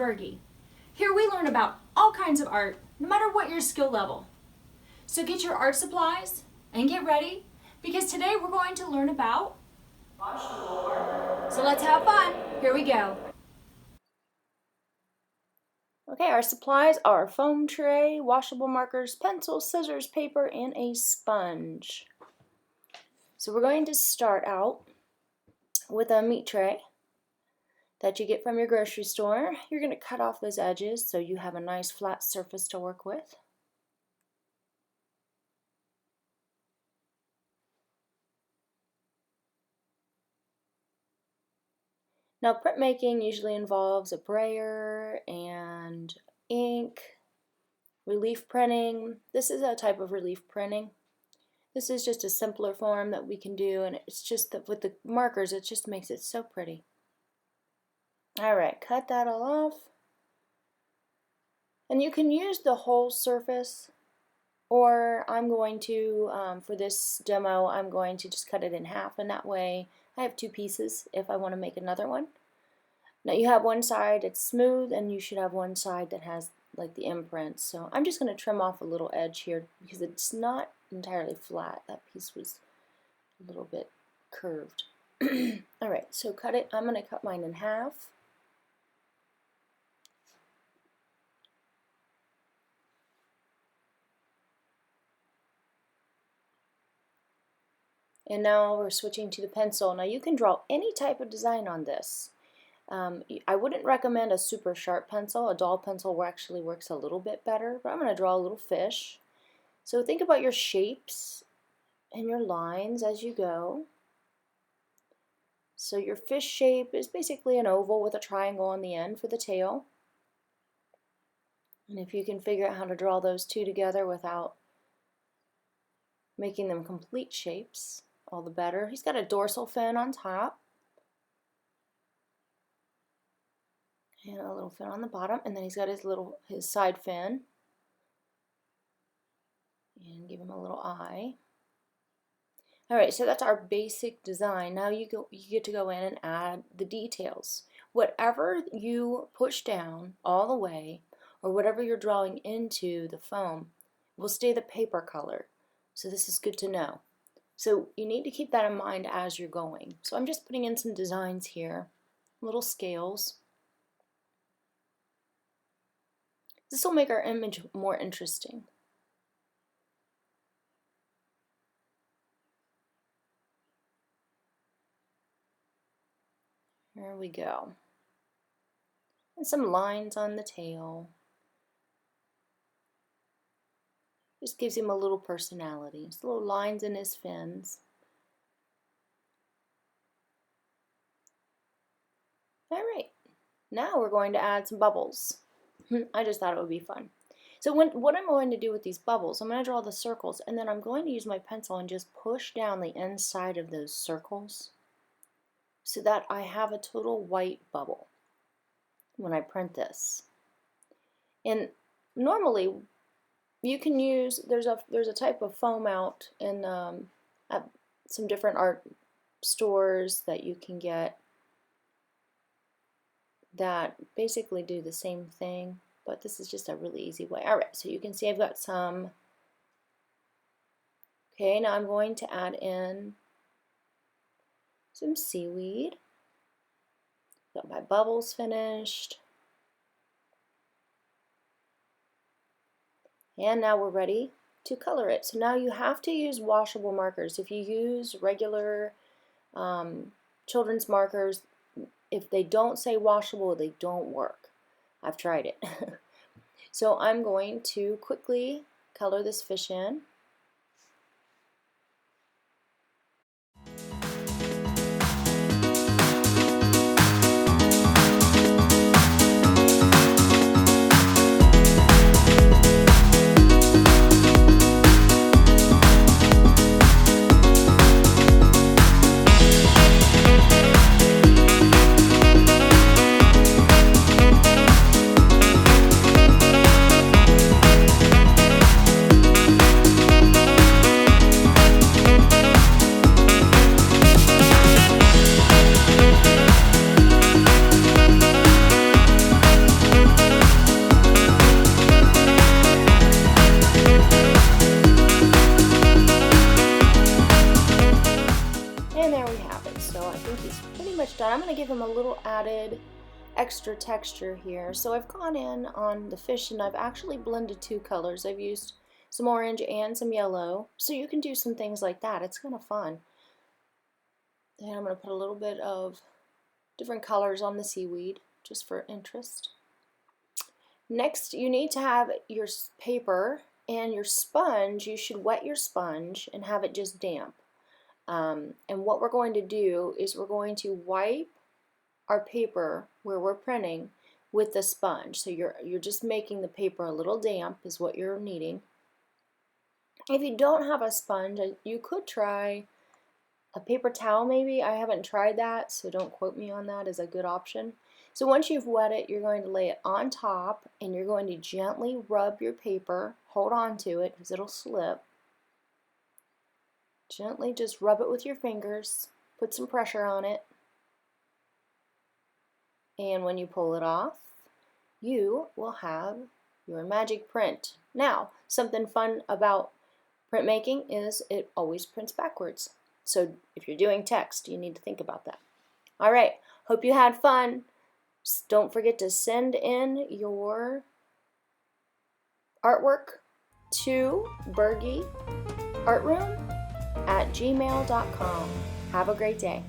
Berge. Here we learn about all kinds of art, no matter what your skill level. So get your art supplies and get ready, because today we're going to learn about washable art. So let's have fun. Here we go. Okay, our supplies are foam tray, washable markers, pencils, scissors, paper, and a sponge. So we're going to start out with a meat tray that you get from your grocery store. You're going to cut off those edges so you have a nice flat surface to work with. Now, printmaking usually involves a brayer and ink, relief printing. This is a type of relief printing. This is just a simpler form that we can do, and it's just that with the markers, it just makes it so pretty. Alright, cut that all off. And you can use the whole surface, or I'm going to, for this demo, I'm going to just cut it in half, and that way I have two pieces if I want to make another one. Now you have one side that's smooth, and you should have one side that has like the imprint. So I'm just going to trim off a little edge here because it's not entirely flat. That piece was a little bit curved. Alright, so cut it. I'm going to cut mine in half. And now we're switching to the pencil. Now you can draw any type of design on this. I wouldn't recommend a super sharp pencil. A dull pencil actually works a little bit better, but I'm going to draw a little fish. So think about your shapes and your lines as you go. So your fish shape is basically an oval with a triangle on the end for the tail. And if you can figure out how to draw those two together without making them complete shapes, all the better. He's got a dorsal fin on top and a little fin on the bottom, and then he's got his side fin, and give him a little eye. Alright, so that's our basic design. Now you get to go in and add the details. Whatever you push down all the way, or whatever you're drawing into the foam, will stay the paper color. So this is good to know. So you need to keep that in mind as you're going. So I'm just putting in some designs here, little scales. This will make our image more interesting. There we go. And some lines on the tail. Just gives him a little personality. Just little lines in his fins. Alright, now we're going to add some bubbles. I just thought it would be fun. So what I'm going to do with these bubbles, I'm going to draw the circles, and then I'm going to use my pencil and just push down the inside of those circles so that I have a total white bubble when I print this. And normally, you can use, there's a type of foam out in at some different art stores that you can get that basically do the same thing, but this is just a really easy way. Alright, so you can see I've got some. Okay, now I'm going to add in some seaweed. Got my bubbles finished. And now we're ready to color it. So now you have to use washable markers. If you use regular children's markers, if they don't say washable, they don't work. I've tried it. So I'm going to quickly color this fish in. think he's pretty much done. I'm going to give him a little added extra texture here. So I've gone in on the fish and I've actually blended 2 colors. I've used some orange and some yellow. So you can do some things like that. It's kind of fun. And I'm going to put a little bit of different colors on the seaweed just for interest. Next, you need to have your paper and your sponge. You should wet your sponge and have it just damp. And what we're going to do is we're going to wipe our paper where we're printing with the sponge. So you're just making the paper a little damp is what you're needing. If you don't have a sponge, you could try a paper towel maybe. I haven't tried that, so don't quote me on that as a good option. So once you've wet it, you're going to lay it on top and you're going to gently rub your paper. Hold on to it because it'll slip. Gently just rub it with your fingers. Put some pressure on it. And when you pull it off, you will have your magic print. Now, something fun about printmaking is it always prints backwards. So if you're doing text, you need to think about that. All right, hope you had fun. Don't forget to send in your artwork to bergieartroom@gmail.com. Have a great day.